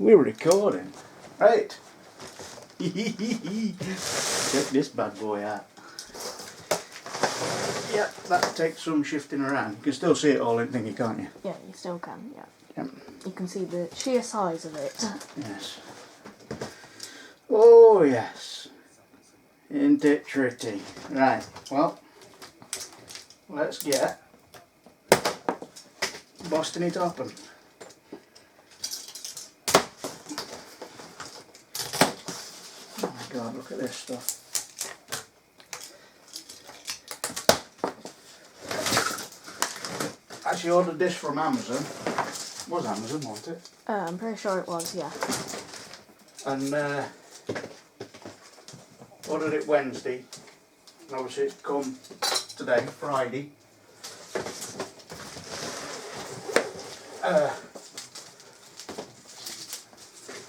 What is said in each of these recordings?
We're recording. Right. Check this bad boy out. Yeah, that takes some shifting around. You can still see it all in thingy, can't you? Yeah, you still can, yeah. Yep. You can see the sheer size of it. Yes. Oh, yes. Isn't it pretty? Right, well, let's get busting it open. Oh my god, look at this stuff. Actually ordered this from Amazon. It was Amazon, wasn't it? I'm pretty sure it was, yeah. And ordered it Wednesday. And obviously it's come today, Friday.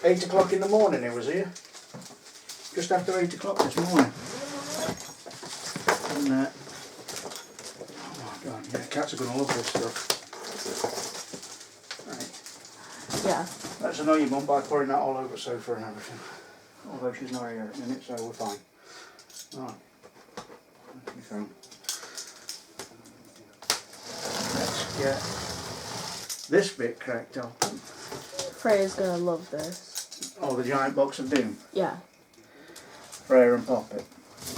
8 o'clock in the morning it was here. Just after 8 o'clock this morning. And oh my god, yeah, cats are going to love this stuff. Right. Yeah. Let's annoy your mum by pouring that all over the sofa and everything. Although she's not here at the minute, so we're fine. Right. Your phone. Let's get this bit cracked open. Freya's gonna love this. Oh, the giant box of doom. Yeah. Freya and Poppet.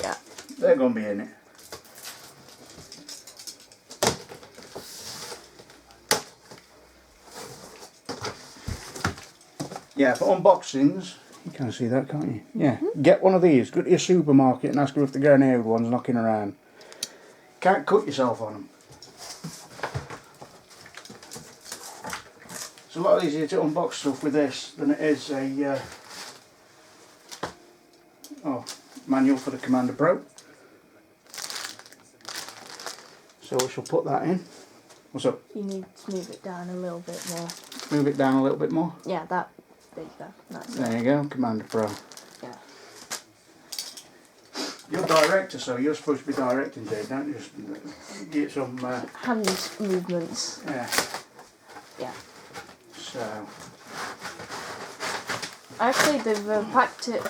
Yeah. They're going to be in it. Yeah, for unboxings, you can see that, can't you? Yeah, get one of these. Go to your supermarket and ask them if they're going out with ones knocking around. Can't cut yourself on them. It's a lot easier to unbox stuff with this than it is a manual for the Commander PRO. So we shall put that in. What's up? You need to move it down a little bit more. Move it down a little bit more. Yeah, that. There you go. That's There you go, Commander PRO. Yeah. You're director, so you're supposed to be directing, Jay, don't you? Just get some... hand movements. yeah. Yeah. So... Actually, they've packed it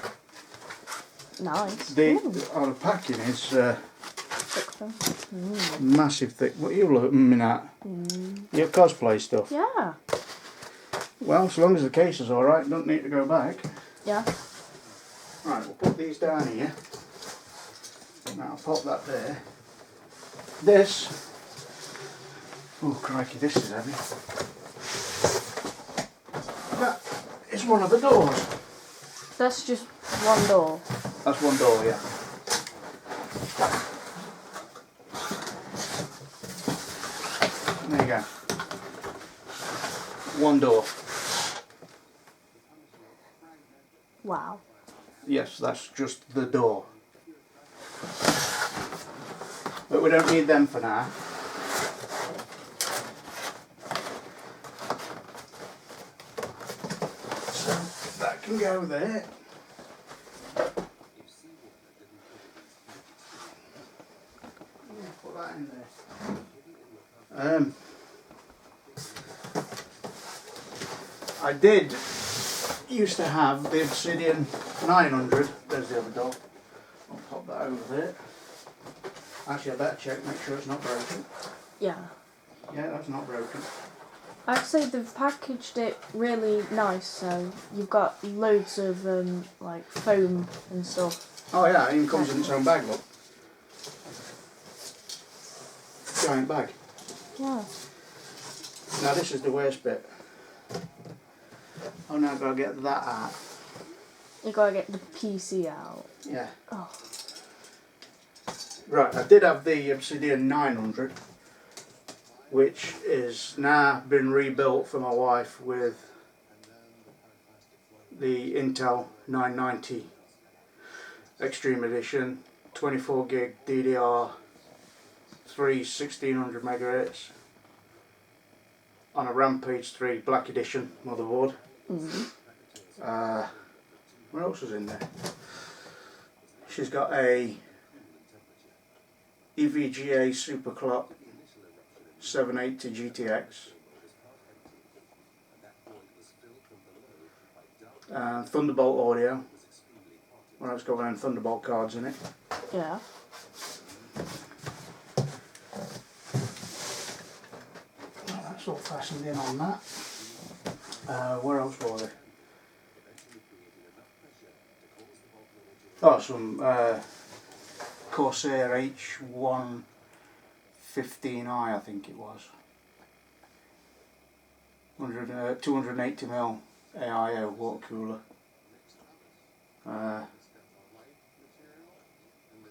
nice. The packing is Thick thing. massive thick. What are you looking at? Your cosplay stuff? Yeah. Well, so long as the case is alright, don't need to go back. Yeah. Right, we'll put these down here. Now I'll pop that there. This... oh crikey, this is heavy. That is one of the doors. That's just one door. That's one door, yeah. There you go. One door. Wow. Yes, that's just the door. But we don't need them for now. So that can go there. Put that in there. I did used to have the Obsidian 900. There's the other door. I'll pop that over there. Actually, I better check, make sure it's not broken. Yeah. Yeah, that's not broken. Actually, they've packaged it really nice, so you've got loads of like foam and stuff. Oh yeah, it even comes in its own bag, look. Giant bag. Yeah. Now this is the worst bit. Oh, now I've got to get that out. You gotta get the PC out. Yeah. Oh. Right, I did have the Obsidian 900, which is now been rebuilt for my wife with the Intel 990 Extreme Edition, 24 gig DDR3 1600 megahertz on a Rampage 3 Black Edition motherboard. What else is in there? She's got a EVGA Superclock 780 GTX Thunderbolt audio. Well, it's got them Thunderbolt cards in it. Yeah. That's all fastened in on that. Where else were they? Oh, some Corsair H115i, I think it was. 280mm AIO water cooler.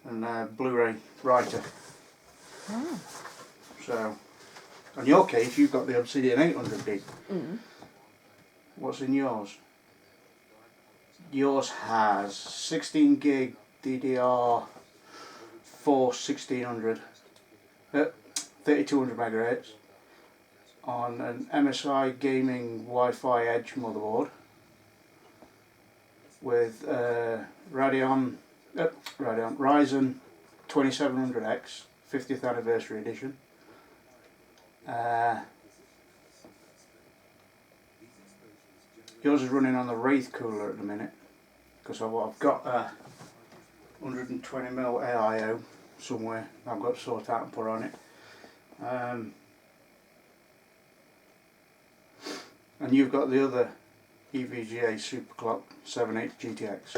And Blu-ray writer. Oh. So, in your case, you've got the Obsidian 800D. Mm. What's in yours? Yours has 16 gig DDR4 1600, 3200 megahertz on an MSI gaming Wi-Fi Edge motherboard with Ryzen 2700X 50th anniversary edition. Yours is running on the Wraith cooler at the minute, because I've got a 120mm AIO somewhere I've got to sort out and put on it. And you've got the other EVGA Superclock 780 GTX.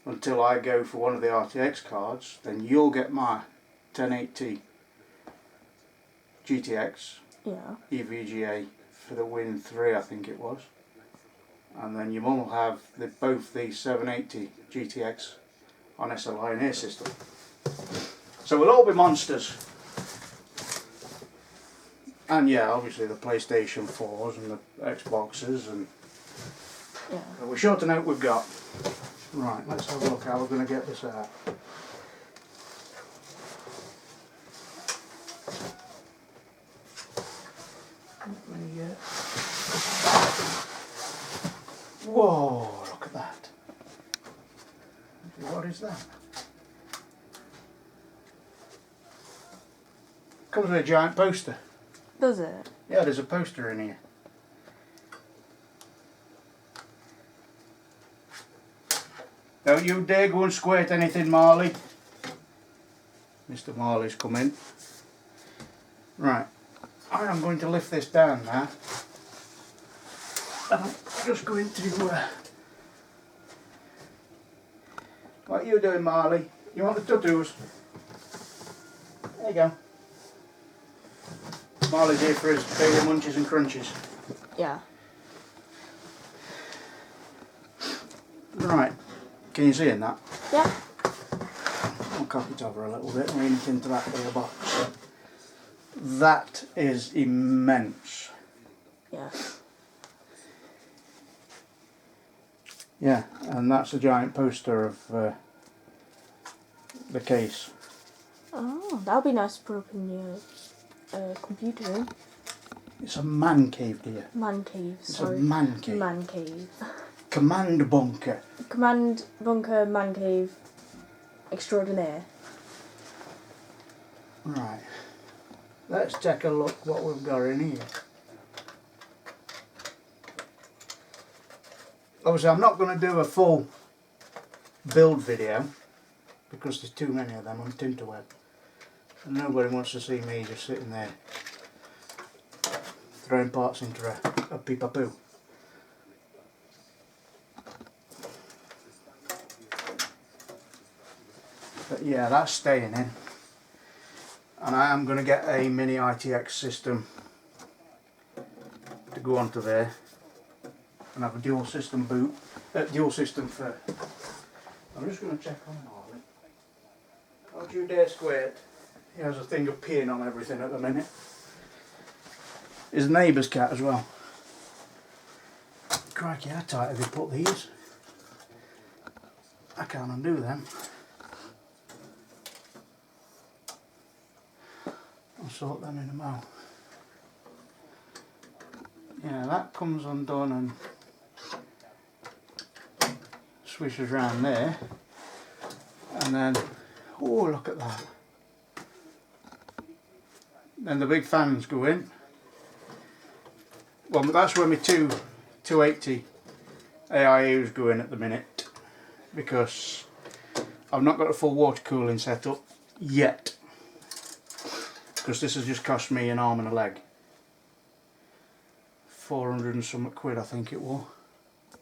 Until I go for one of the RTX cards, then you'll get my 1080 GTX Yeah. EVGA for the Win 3, I think it was. And then your mum will have both the 780 GTX on SLI and air system. So we'll all be monsters. And yeah, obviously the PlayStation 4s and the Xboxes, and Yeah. we're sure to know what we've got. Right, let's have a look how we're going to get this out. Whoa, look at that. What is that? Comes with a giant poster. Does it? Yeah, there's a poster in here. Don't you dare go and squirt anything, Marley. Mr. Marley's come in. Right, I am going to lift this down now. And I'm just going to... what are you doing, Marley? You want the tattoos? There you go. Marley's here for his daily munches and crunches. Yeah. Right, can you see in that? Yeah. I'll cock it over a little bit and lean it into that little box. That is immense. Yeah. Yeah, and that's a giant poster of the case. Oh, that would be nice to put up in your computer room. It's a man cave, dear. Man cave, It's sorry. a man cave. Man cave. Command bunker. Command bunker, man cave, extraordinaire. Right. Let's take a look what we've got in here. Obviously I'm not going to do a full build video because there's too many of them on Tinterweb. And nobody wants to see me just sitting there throwing parts into a peep-a-poo. But yeah, that's staying in. And I am going to get a Mini-ITX system to go onto there and have a dual system boot, dual system for... I'm just going to check on Harley. Don't you dare squirt. He has a thing of peeing on everything at the minute. His neighbour's cat as well. Crikey, how tight have you put these? I can't undo them. I'll sort them in a mo. Yeah, that comes undone and swishes around there. And then, oh look at that. Then the big fans go in. Well, that's where my 280 AIU's going at the minute because I've not got a full water cooling set up yet, because this has just cost me an arm and a leg. 400 and some quid I think it was.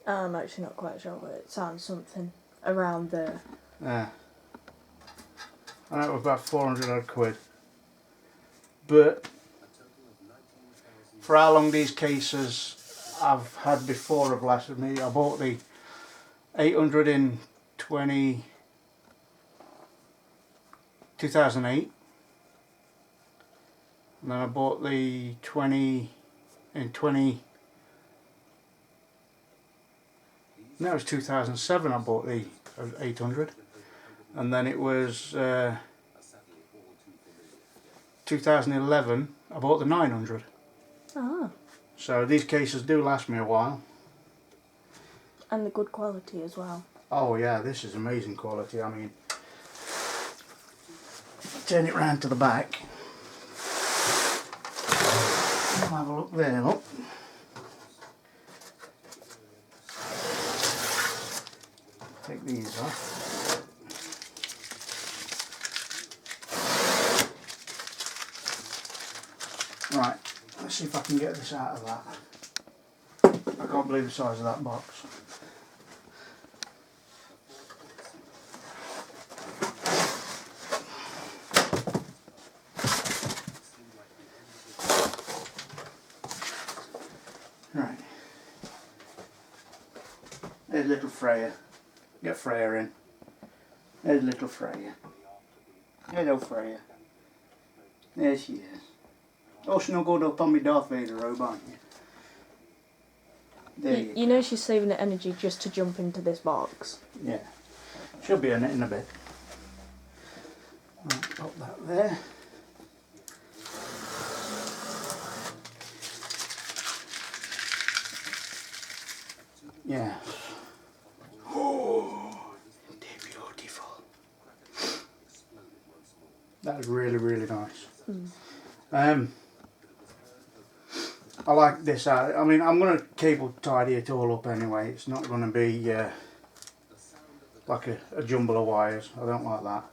I'm actually not quite sure, but it sounds something around there. Yeah. And that was about 400 odd quid. But for how long these cases I've had before have lasted me, I bought the 800 in 2008. And then I bought the 20 in 20. No, it was 2007 I bought the 800. And then it was 2011 I bought the 900. Ah. So these cases do last me a while. And the good quality as well. Oh yeah, this is amazing quality. I mean, turn it round to the back. I'll have a look there, look. Take these off. Right, let's see if I can get this out of that. I can't believe the size of that box. Right. There's little Freya. Get Freya in. There's little Freya. Hello Freya. There she is. Oh, snuggled up on my Darth Vader robe, aren't you? There you You know she's saving the energy just to jump into this box. Yeah. She'll be in it in a bit. Right, pop that there. Yeah. Oh, they're beautiful. That is really, really nice. I like this out. I mean, I'm going to cable tidy it all up anyway. It's not going to be like a jumble of wires. I don't like that.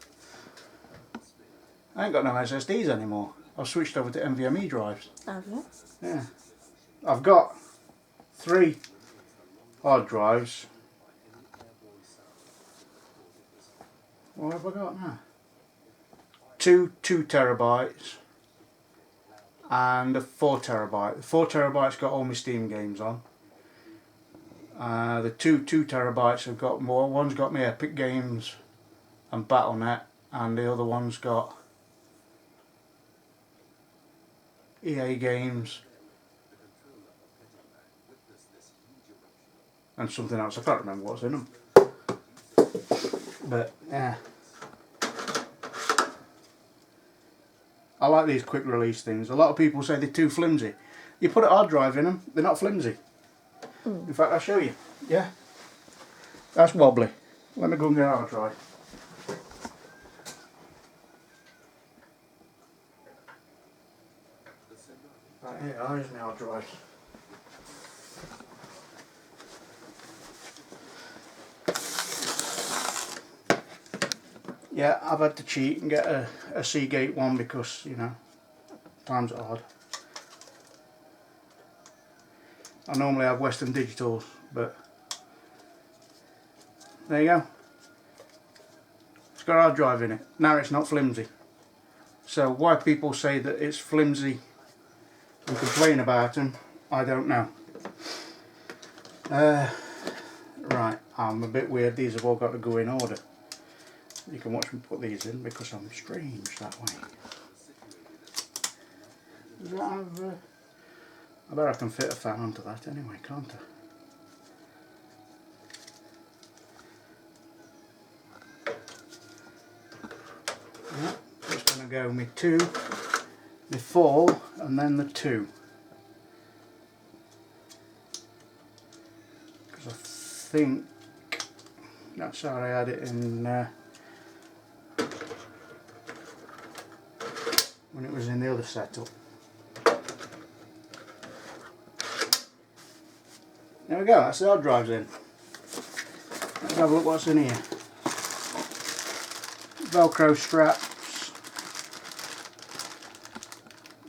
I ain't got no SSDs anymore. I've switched over to NVMe drives. Have you? Yeah. I've got 3 hard drives. What have I got now? 2 terabytes. And a 4 terabyte. The 4 terabytes got all my Steam games on. The 2 terabytes have got more. One's got my Epic Games and Battle.net, and the other one's got EA games and something else. I can't remember what's in them. But yeah. I like these quick release things. A lot of people say they're too flimsy. You put a hard drive in them, they're not flimsy. In fact, I'll show you. Yeah. That's wobbly. Let me go and get a hard drive. Right here, here's my hard drive. Yeah, I've had to cheat and get a Seagate one because, you know, times are hard. I normally have Western Digitals, but there you go. It's got a hard drive in it. Now it's not flimsy. So why people say that it's flimsy and complain about them, I don't know. Right, I'm a bit weird. These have all got to go in order. You can watch me put these in because I'm strange that way. Does that have, I bet I can fit a fan onto that anyway, can't I? Yeah, just going to go me 2, the 4 and then the 2. Because I think that's how I had it in when it was in the other setup. There we go, that's the hard drives in. Let's have a look what's in here. Velcro straps,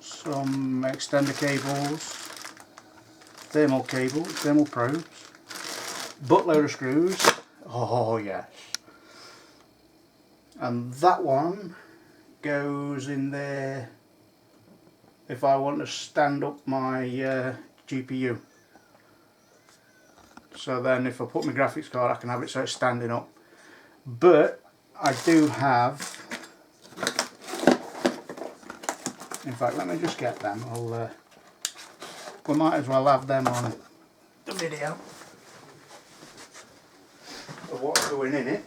some extender cables, thermal cables, thermal probes, buttload of screws. Oh yes. And that one goes in there if I want to stand up my GPU. So then if I put my graphics card, I can have it so it's standing up. But I do have, in fact, let me just get them. We might as well have them on the video of what's going in it.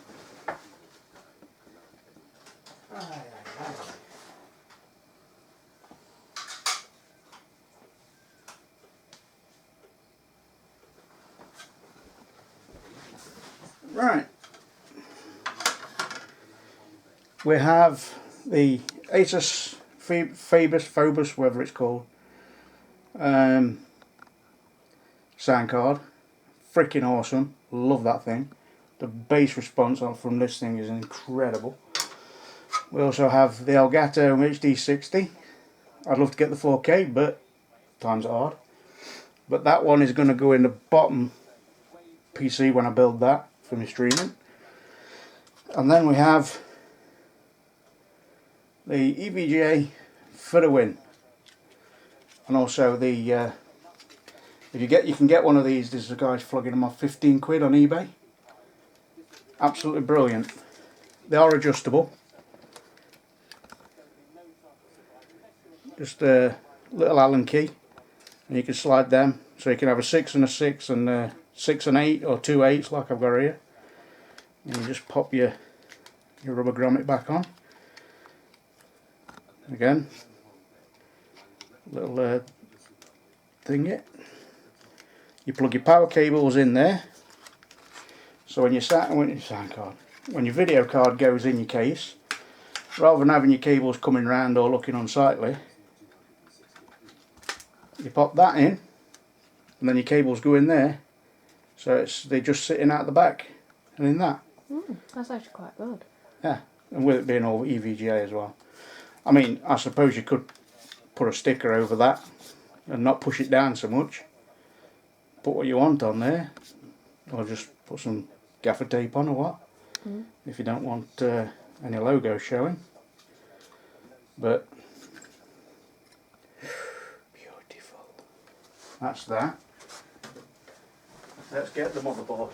Right, we have the Asus Phobos, whatever it's called, sound card. Freaking awesome, love that thing. The bass response from this thing is incredible. We also have the Elgato HD60. I'd love to get the 4K, but times are hard. But that one is going to go in the bottom PC when I build that for my streaming. And then we have the EVGA for the win. And also the if you can get one of these. There's a guy flogging them off 15 quid on eBay. Absolutely brilliant. They are adjustable. Just a little Allen key, and you can slide them. So you can have a 6 and a 6 and a 6 and 8 or 2 8s like I've got here. And you just pop your rubber grommet back on. Again, little thingy. You plug your power cables in there. So when when your video card goes in your case, rather than having your cables coming round or looking unsightly, you pop that in, and then your cables go in there. So they're just sitting out the back and in that. That's actually quite good. Yeah, and with it being all EVGA as well. I mean, I suppose you could put a sticker over that and not push it down so much. Put what you want on there, or just put some gaffer tape on or what, if you don't want any logo showing. But beautiful. That's that. Let's get the motherboard.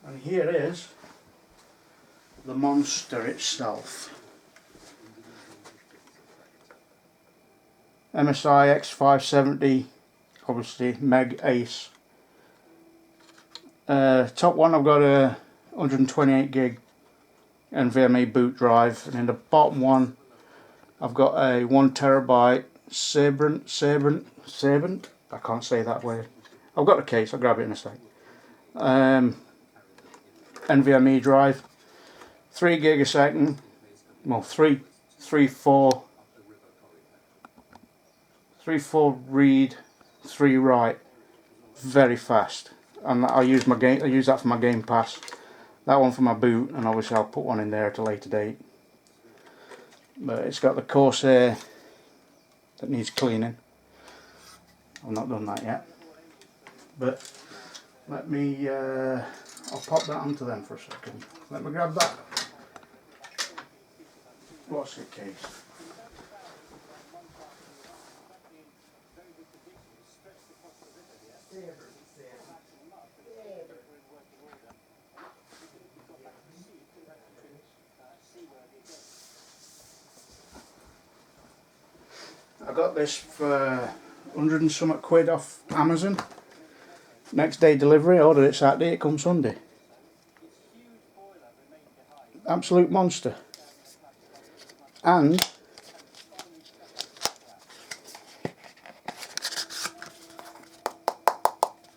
And here is the monster itself. MSI X570, obviously Meg Ace. Top one, I've got a 128 gig NVMe boot drive, and in the bottom one I've got a 1 terabyte Sabrent, I can't say that word. I've got the case, I'll grab it in a sec. NVMe drive, 3 gig a second, well 3 4 read, 3 write, very fast. And I use that for my Game Pass. That one for my boot, and obviously I'll put one in there at a later date. But it's got the Corsair that needs cleaning. I've not done that yet. But let me, I'll pop that onto them for a second. Let me grab that. What's the case? I got this for 100 and something quid off Amazon. Next day delivery, ordered it Saturday, it comes Sunday. Absolute monster. And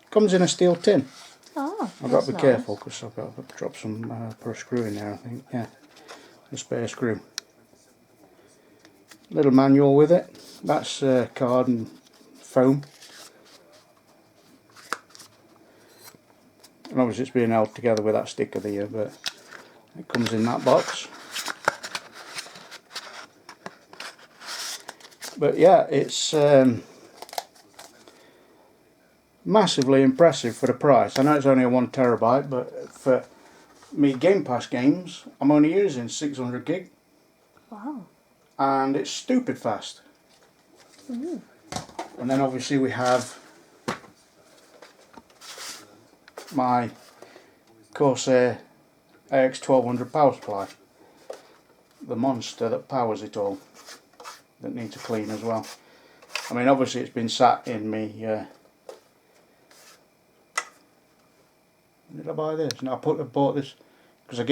comes in a steel tin. Oh, I've got to be nice. careful because I've got to drop some, put a screw in there, I think. Yeah, a spare screw. Little manual with it. That's card and foam. And obviously it's being held together with that sticker there, but it comes in that box. But yeah, it's massively impressive for the price. I know it's only a 1 terabyte, but for me Game Pass games, I'm only using 600 gig. Wow. And it's stupid fast. Mm. And then obviously we have my Corsair AX1200 power supply, the monster that powers it all, that needs a clean as well. I mean, obviously it's been sat in me. Did I buy this? No, I bought this because I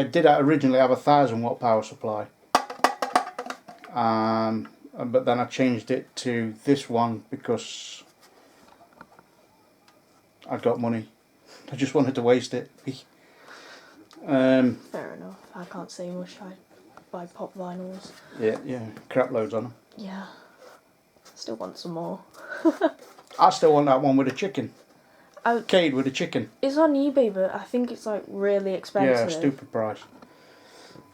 did originally have a 1000-watt power supply, but then I changed it to this one because I'd got money. I just wanted to waste it. Fair enough. I can't say much. I buy pop vinyls. Yeah, crap loads on them. Yeah. Still want some more. I still want that one with a chicken. Oh, Cade with a chicken. it's on eBay, but I think it's like really expensive. Yeah, stupid price.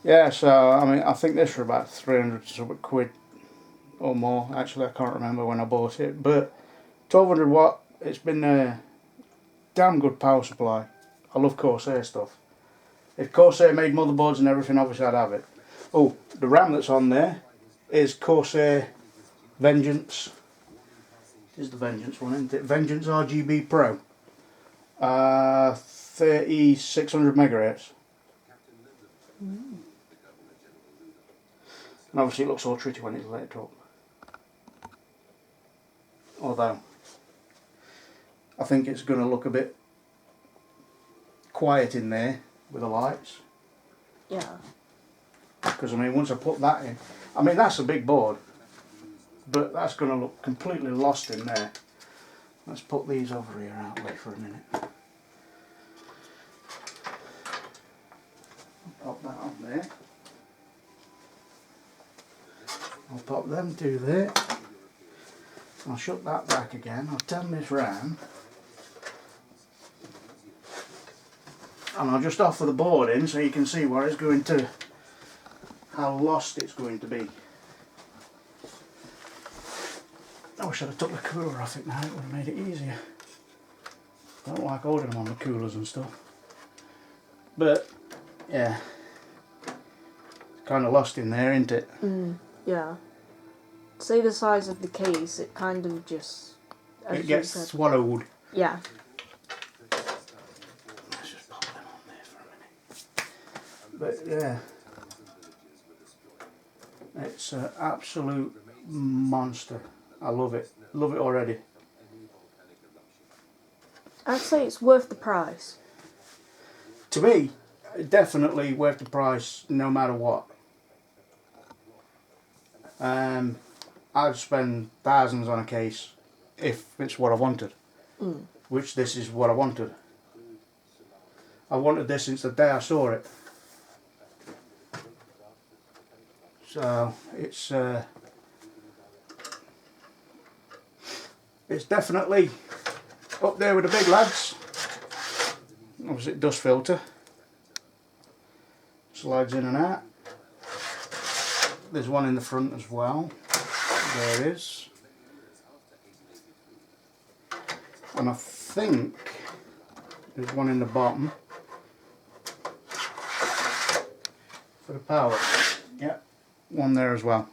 Yeah, so I mean, I think this for about 300 something quid or more. Actually, I can't remember when I bought it, but 1200 watt. It's been a damn good power supply. I love Corsair stuff. If Corsair made motherboards and everything, obviously I'd have it. Oh, the RAM that's on there is Corsair Vengeance. This is the Vengeance one, isn't it? Vengeance RGB Pro. 3600 megahertz. And obviously it looks all pretty when it's lit up. Although, I think it's going to look a bit quiet in there with the lights. Yeah. Because I mean, once I put that in, I mean that's a big board, but that's going to look completely lost in there. Let's put these over here out way for a minute. Pop that on there. I'll pop them two there. I'll shut that back again. I'll turn this round. And I'll just offer the board in so you can see where it's going to, how lost it's going to be. I wish I'd have took the cooler off it now, it would have made it easier. I don't like holding them on the coolers and stuff. But, yeah. It's kind of lost in there, isn't it? Yeah. See the size of the case, it kind of just... It gets swallowed. Yeah. Let's just pop them on there for a minute. But, yeah. It's an absolute monster. I love it. Love it already. I'd say it's worth the price. To me, definitely worth the price no matter what. I'd spend thousands on a case if it's what I wanted. Which this is what I wanted. I wanted this since the day I saw it. So it's definitely up there with the big lads. Obviously it does filter. Slides in and out. There's one in the front as well. There it is. And I think there's one in the bottom for the power. Yep, one there as well.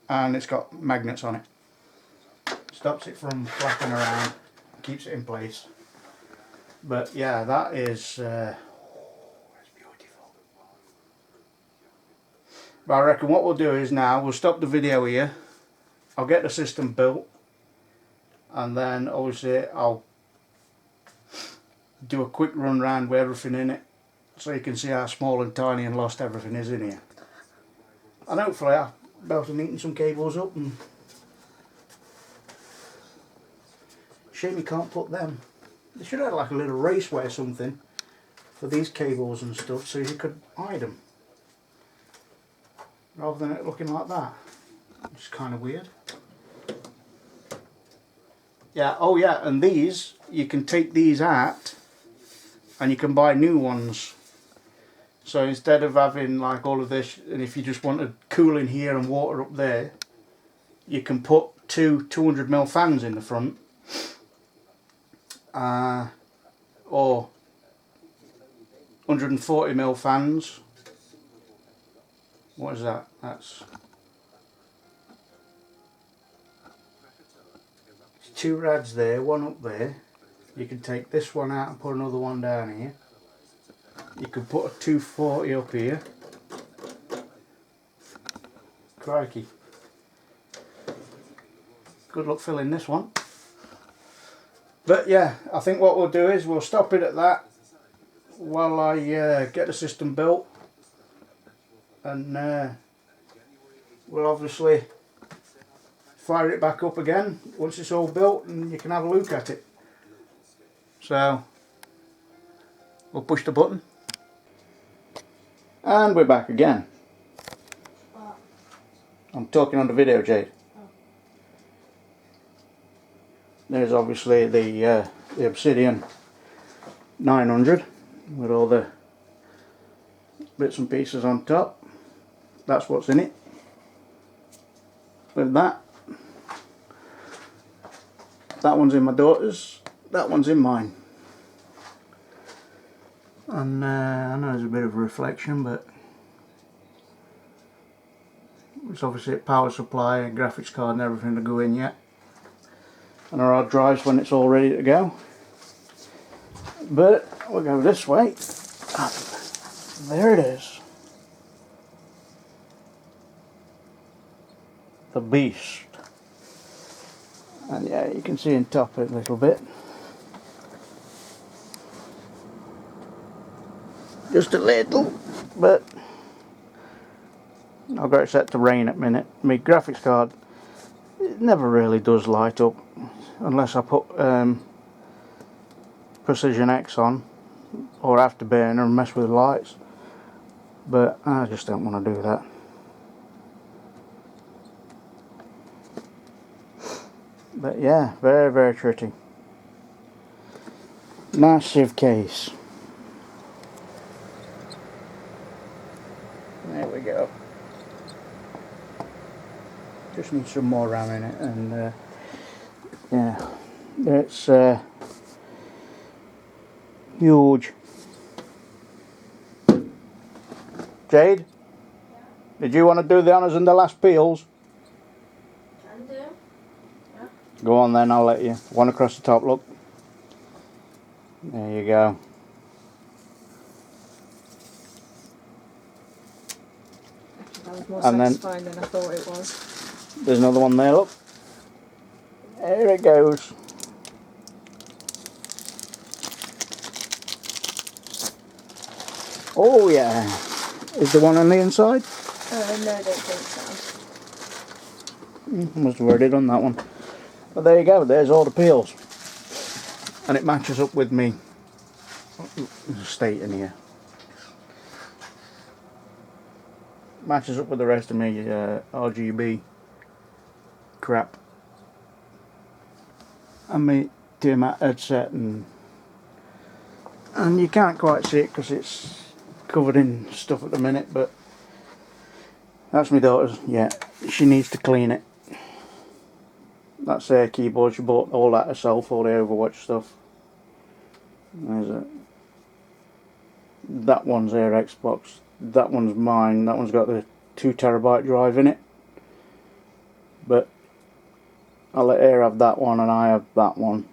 And it's got magnets on it. Stops it from flapping around, keeps it in place. But yeah, that is it's beautiful. But I reckon what we'll do is now we'll stop the video here. I'll get the system built, and then obviously I'll do a quick run round with everything in it, so you can see how small and tiny and lost everything is in here. And hopefully I'll be able to neaten some cables up. And shame you can't put them. They should have like a little raceway or something for these cables and stuff, so you could hide them rather than it looking like that. which is kind of weird. Yeah, oh yeah, and these, you can take these out and you can buy new ones. So instead of having like all of this, and if you just wanted cooling here and water up there, you can put two 200mm fans in the front. Or 140mm fans. What is that? That's two rads there, one up there. You can take this one out and put another one down here. You can put a 240 up here. Crikey. Good luck filling this one. But yeah, I think what we'll do is we'll stop it at that while I get the system built, and we'll obviously fire it back up again once it's all built and you can have a look at it. So we'll push the button and we're back again. I'm talking on the video, Jade. There's obviously the Obsidian 900 with all the bits and pieces on top. That's what's in it. With that one's in my daughter's, that one's in mine. And I know there's a bit of a reflection, but it's obviously a power supply, a graphics card and everything to go in yet. And our hard drives when it's all ready to go. But we'll go this way. There it is. The beast. And yeah, you can see on top it a little bit. Just a little, but I've got it set to rain at the minute. My graphics card, it never really does light up unless I put Precision X on or Afterburner and mess with the lights, but I just don't want to do that. But yeah, very, very pretty. Massive case. There we go. Just need some more RAM in it, and yeah, it's huge. Jade, did you want to do the honours and the last peels? Can do. Yeah. Go on then, I'll let you. One across the top, look. There you go. That was more And satisfying than I thought it was. There's another one there, look. There it goes. Oh yeah. Is the one on the inside? No, I don't think so. I must have already done that one. But there you go, there's all the peels. And it matches up with me. There's a state in here. Matches up with the rest of me RGB crap. And my Tiamat headset, and you can't quite see it because it's covered in stuff at the minute, but that's my daughter's. Yeah, she needs to clean it. That's her keyboard, she bought all that herself, all the Overwatch stuff. There's it. That one's her Xbox, that one's mine, that one's got the 2TB drive in it. But I'll let her have that one and I have that one,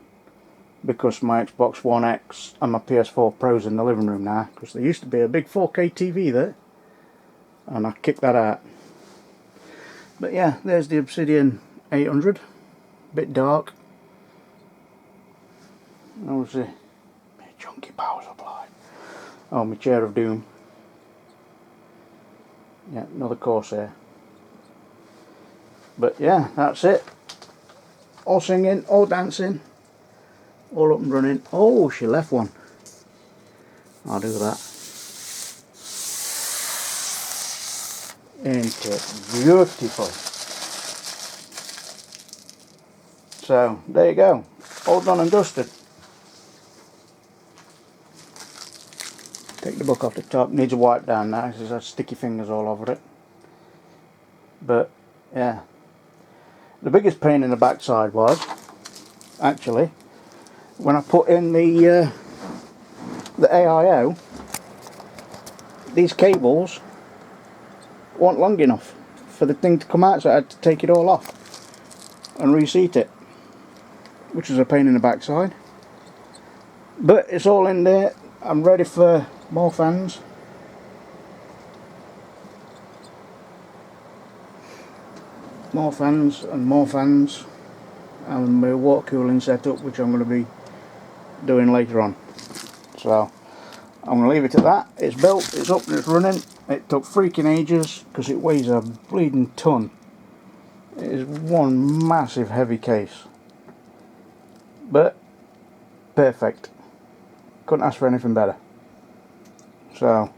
because my Xbox One X and my PS4 Pro's in the living room now, because there used to be a big 4K TV there and I kicked that out. But yeah, there's the Obsidian 800, bit dark. Obviously, my chunky power supply. Oh, my chair of doom. Yeah, another Corsair. But yeah, that's it. All singing, all dancing, all up and running. Oh, she left one. I'll do that. Ain't it beautiful? So there you go, all done and dusted. Take the book off the top, needs a wipe down now because there's sticky fingers all over it. But yeah, the biggest pain in the backside was actually when I put in the AIO. These cables weren't long enough for the thing to come out, so I had to take it all off and reseat it, which was a pain in the backside. But it's all in there. I'm ready for more fans. More fans and more fans, and my water cooling setup, which I'm going to be doing later on. So I'm going to leave it at that. It's built, it's up and it's running. It took freaking ages because it weighs a bleeding tonne. It is one massive heavy case. But perfect. Couldn't ask for anything better. So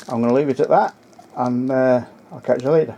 I'm going to leave it at that, and I'll catch you later.